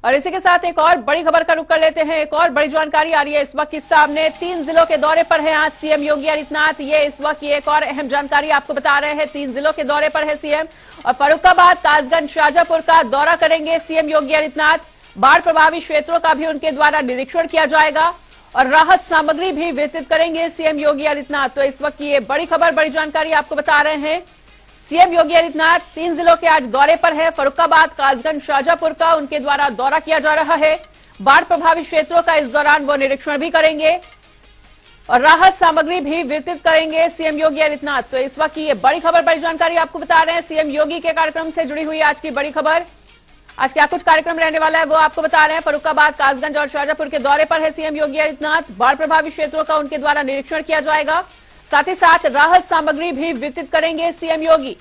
और इसी के साथ एक और बड़ी खबर का रुख कर लेते हैं। एक और बड़ी जानकारी आ रही है इस वक्त किस सामने। 3 जिलों के दौरे पर है आज सीएम योगी आदित्यनाथ। ये इस वक्त की एक और अहम जानकारी आपको बता रहे हैं। 3 जिलों के दौरे पर है सीएम और फर्रुखाबाद, कासगंज, शाजापुर का दौरा करेंगे सीएम योगी आदित्यनाथ। बाढ़ प्रभावित क्षेत्रों का भी उनके द्वारा निरीक्षण किया जाएगा और राहत सामग्री भी वितरित करेंगे सीएम योगी आदित्यनाथ। तो इस वक्त की ये बड़ी खबर, बड़ी जानकारी आपको बता रहे हैं। सीएम योगी आदित्यनाथ 3 जिलों के आज दौरे पर है। फर्रुखाबाद, कासगंज, शाजापुर का उनके द्वारा दौरा किया जा रहा है। बाढ़ प्रभावित क्षेत्रों का इस दौरान वो निरीक्षण भी करेंगे और राहत सामग्री भी वितरित करेंगे सीएम योगी आदित्यनाथ। तो इस वक्त की ये बड़ी खबर, बड़ी जानकारी आपको बता रहे हैं। सीएम योगी के कार्यक्रम से जुड़ी हुई आज की बड़ी खबर। आज क्या कुछ कार्यक्रम रहने वाला है वो आपको बता रहे हैं। फर्रुखाबाद, कासगंज और शाजापुर के दौरे पर है सीएम योगी आदित्यनाथ। बाढ़ प्रभावित क्षेत्रों का उनके द्वारा निरीक्षण किया जाएगा, साथ ही साथ राहत सामग्री भी वितरित करेंगे सीएम योगी।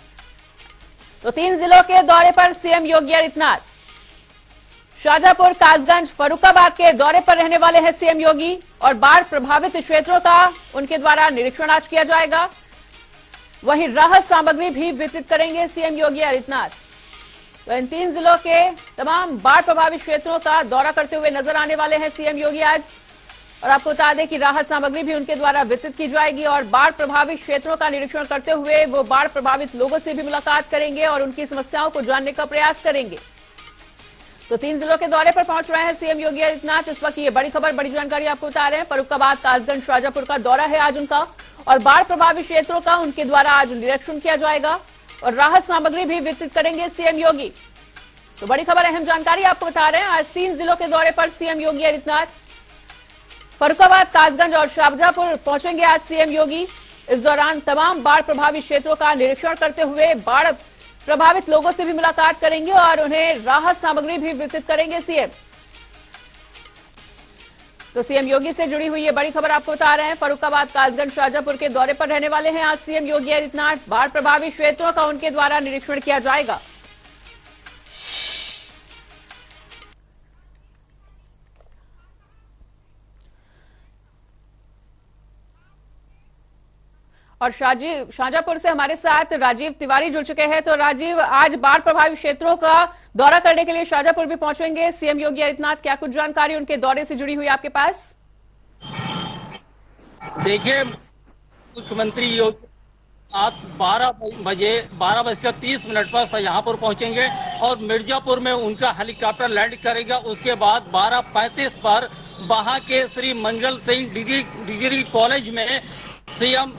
तो 3 जिलों के दौरे पर सीएम योगी आदित्यनाथ। शाजापुर, कासगंज, फर्रुखाबाद के दौरे पर रहने वाले हैं सीएम योगी और बाढ़ प्रभावित क्षेत्रों का उनके द्वारा निरीक्षण आज किया जाएगा। वहीं राहत सामग्री भी वितरित करेंगे सीएम योगी आदित्यनाथ। तो इन 3 जिलों के तमाम बाढ़ प्रभावित क्षेत्रों का दौरा करते हुए नजर आने वाले हैं सीएम योगी आज। और आपको बता दें कि राहत सामग्री भी उनके द्वारा वितरित की जाएगी और बाढ़ प्रभावित क्षेत्रों का निरीक्षण करते हुए वो बाढ़ प्रभावित लोगों से भी मुलाकात करेंगे और उनकी समस्याओं को जानने का प्रयास करेंगे। तो 3 जिलों के दौरे पर पहुंच रहे हैं सीएम योगी आदित्यनाथ। इस वक्त ये बड़ी खबर, बड़ी जानकारी आपको बता रहे हैं। फर्रुखाबाद, कासगंज, शाजापुर का दौरा है आज उनका और बाढ़ प्रभावित क्षेत्रों का उनके द्वारा आज निरीक्षण किया जाएगा और राहत सामग्री भी वितरित करेंगे सीएम योगी। तो बड़ी खबर, अहम जानकारी आपको बता रहे हैं। आज 3 जिलों के दौरे पर सीएम योगी आदित्यनाथ। फर्रुखाबाद, कासगंज और शाजापुर पहुंचेंगे आज सीएम योगी। इस दौरान तमाम बाढ़ प्रभावित क्षेत्रों का निरीक्षण करते हुए बाढ़ प्रभावित लोगों से भी मुलाकात करेंगे और उन्हें राहत सामग्री भी वितरित करेंगे सीएम। तो सीएम योगी से जुड़ी हुई ये बड़ी खबर आपको बता रहे हैं। फर्रुखाबाद, कासगंज, शाजापुर के दौरे पर रहने वाले हैं आज सीएम योगी आदित्यनाथ। बाढ़ प्रभावित क्षेत्रों का उनके द्वारा निरीक्षण किया जाएगा। और शाजापुर से हमारे साथ राजीव तिवारी जुड़ चुके हैं। तो राजीव, आज बाढ़ प्रभावित क्षेत्रों का दौरा करने के लिए शाजापुर भी पहुंचेंगे सीएम योगी आदित्यनाथ। क्या कुछ जानकारी उनके दौरे से जुड़ी हुई आपके पास? देखिए, मुख्यमंत्री योगी आज 12:30 पर शाहजहांपुर पहुंचेंगे और मिर्जापुर में उनका हेलीकॉप्टर लैंड करेगा। उसके बाद 12:35 पर वहां के श्री मंगल सिंह डिग्री कॉलेज में सीएम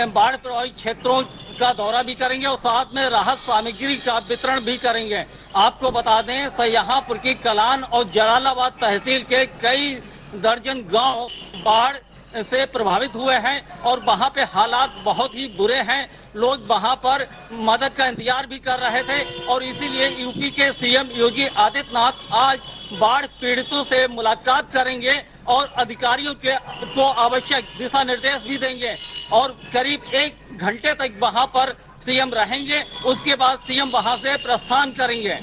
बाढ़ प्रभावित क्षेत्रों का दौरा भी करेंगे और साथ में राहत सामग्री का वितरण भी करेंगे। आपको बता दें, शाहजहांपुर की कलान और जलालाबाद तहसील के कई दर्जन गांव बाढ़ से प्रभावित हुए हैं और वहां पे हालात बहुत ही बुरे हैं। लोग वहां पर मदद का इंतजार भी कर रहे थे और इसीलिए यूपी के सीएम योगी आदित्यनाथ आज बाढ़ पीड़ितों से मुलाकात करेंगे और अधिकारियों को आवश्यक दिशा निर्देश भी देंगे और करीब 1 घंटे तक वहां पर सीएम रहेंगे। उसके बाद सीएम वहां से प्रस्थान करेंगे।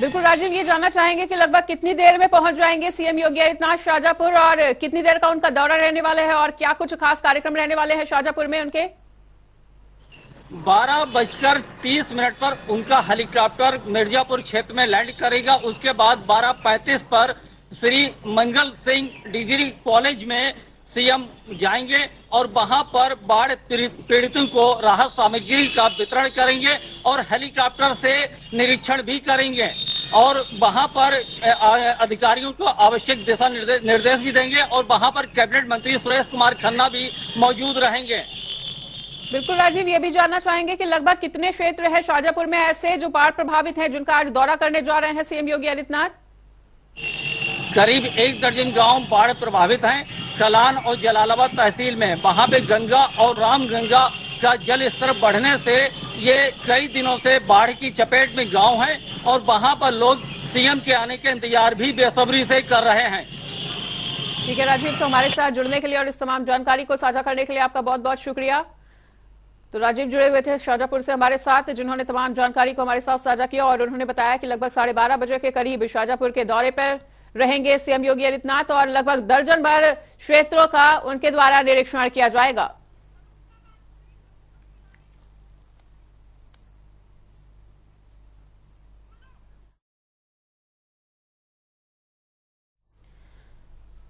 बिल्कुल राजीव, ये जानना चाहेंगे कि लगभग कितनी देर में पहुंच जाएंगे सीएम योगी आदित्यनाथ शाजापुर और कितनी देर का उनका दौरा रहने वाला है और क्या कुछ खास कार्यक्रम रहने वाले हैं शाजापुर में उनके? 12:30 पर उनका हेलीकॉप्टर मिर्जापुर क्षेत्र में लैंड करेगा। उसके बाद 12:35 पर श्री मंगल सिंह डिग्री कॉलेज में सीएम जाएंगे और वहां पर बाढ़ पीड़ितों को राहत सामग्री का वितरण करेंगे और हेलीकॉप्टर से निरीक्षण भी करेंगे और वहां पर अधिकारियों को आवश्यक दिशा निर्देश भी देंगे और वहां पर कैबिनेट मंत्री सुरेश कुमार खन्ना भी मौजूद रहेंगे। बिल्कुल राजीव, ये भी जानना चाहेंगे कि लगभग कितने क्षेत्र है शाजापुर में ऐसे जो बाढ़ प्रभावित हैं जिनका आज दौरा करने जा रहे हैं सीएम योगी आदित्यनाथ? करीब 1 दर्जन गांव बाढ़ प्रभावित हैं कलान और जलालाबाद तहसील में। वहां पे गंगा और रामगंगा का जल स्तर बढ़ने से ये कई दिनों से बाढ़ की चपेट में गांव हैं और वहां पर लोग सीएम के आने के इंतजार भी बेसब्री से कर रहे हैं। ठीक है राजीव, तो हमारे साथ जुड़ने के लिए और इस तमाम जानकारी को साझा करने के लिए आपका बहुत बहुत शुक्रिया। तो राजीव जुड़े हुए थे शाजापुर से हमारे साथ, जिन्होंने तमाम जानकारी को हमारे साथ साझा किया और उन्होंने बताया कि लगभग 12:30 बजे के करीब शाजापुर के दौरे पर रहेंगे सीएम योगी आदित्यनाथ और लगभग दर्जन भर क्षेत्रों का उनके द्वारा निरीक्षण किया जाएगा।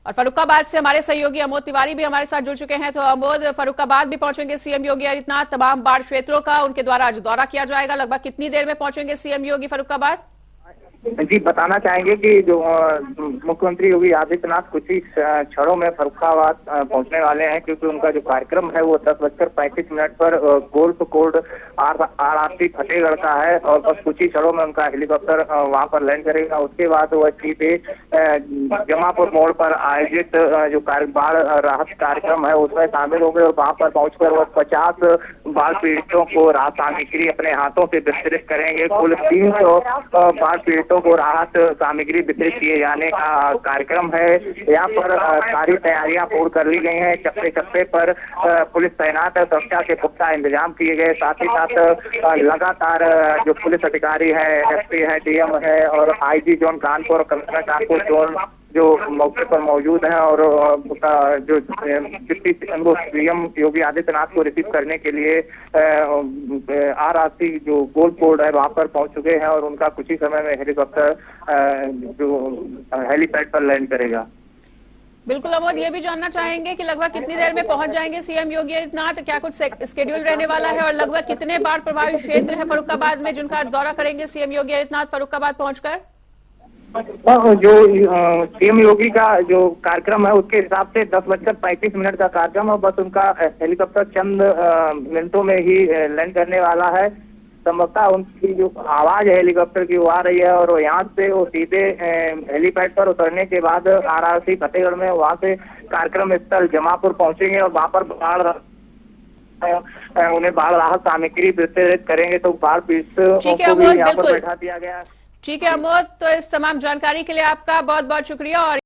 और फर्रुखाबाद से हमारे सहयोगी अमोद तिवारी भी हमारे साथ जुड़ चुके हैं। तो अमोद, फर्रुखाबाद भी पहुंचेंगे सीएम योगी आदित्यनाथ। तमाम बाढ़ क्षेत्रों का उनके द्वारा आज दौरा किया जाएगा। लगभग कितनी देर में पहुंचेंगे सीएम योगी फर्रुखाबाद? जी, बताना चाहेंगे कि जो मुख्यमंत्री योगी आदित्यनाथ कुछ ही क्षणों में फर्रुखाबाद पहुंचने वाले हैं, क्योंकि उनका जो कार्यक्रम है वो 10:35 पर गोल्फ कोर्ट आरआरसी फतेहगढ़ का है और बस कुछ ही क्षणों में उनका हेलीकॉप्टर वहां पर लैंड करेगा। उसके बाद वह सीधे जमापुर मोड़ पर आयोजित जो बाढ़ राहत कार्यक्रम है उसमें शामिल होंगे और वहां पर पहुंचकर वह 50 बाढ़ पीड़ितों को राहत सामग्री अपने हाथों से वितरित करेंगे। कुल 300 बाढ़ पीड़ितों को राहत सामग्री वितरित किए जाने का कार्यक्रम है। यहाँ पर सारी तैयारियां पूर्ण कर ली गई हैं। चप्पे चप्पे पर पुलिस तैनात है, सुरक्षा के पुख्ता इंतजाम किए गए। साथ ही साथ लगातार जो पुलिस अधिकारी है, एसपी है, डीएम है और IG zone Kanpur, commissioner Kanpur zone जो मौके पर मौजूद है और जो डिप्टी सीएम योगी आदित्यनाथ को रिसीव करने के लिए आरआरसी जो गोल्फ कोर्ट है वहां पर पहुंच चुके हैं और उनका कुछ ही समय में हेलीकॉप्टर जो हेलीपैड पर लैंड करेगा। बिल्कुल अमोद, ये भी जानना चाहेंगे कि लगभग कितनी देर में पहुंच जाएंगे सीएम योगी आदित्यनाथ? क्या कुछ स्केड्यूल रहने वाला है और लगभग कितने बाढ़ प्रभावित क्षेत्र है फर्रुखाबाद में जिनका दौरा करेंगे सीएम योगी आदित्यनाथ फर्रुखाबाद पहुंचकर? जो सीएम योगी का जो कार्यक्रम है उसके हिसाब से 10:35 का कार्यक्रम है। बस उनका हेलीकॉप्टर चंद मिनटों में ही लैंड करने वाला है। संभवतः उनकी जो आवाज है हेलीकॉप्टर की वो आ रही है और यहाँ से वो सीधे हेलीपैड पर उतरने के बाद आरआरसी फतेहगढ़ में वहाँ से कार्यक्रम स्थल जमापुर पहुंचेंगे और वहाँ पर उन्हें बाढ़ राहत सामग्री वितरित करेंगे। तो बाढ़ पीड़ितों को भी यहाँ पर बैठा दिया गया। ठीक है अमोद, तो इस तमाम जानकारी के लिए आपका बहुत बहुत शुक्रिया। और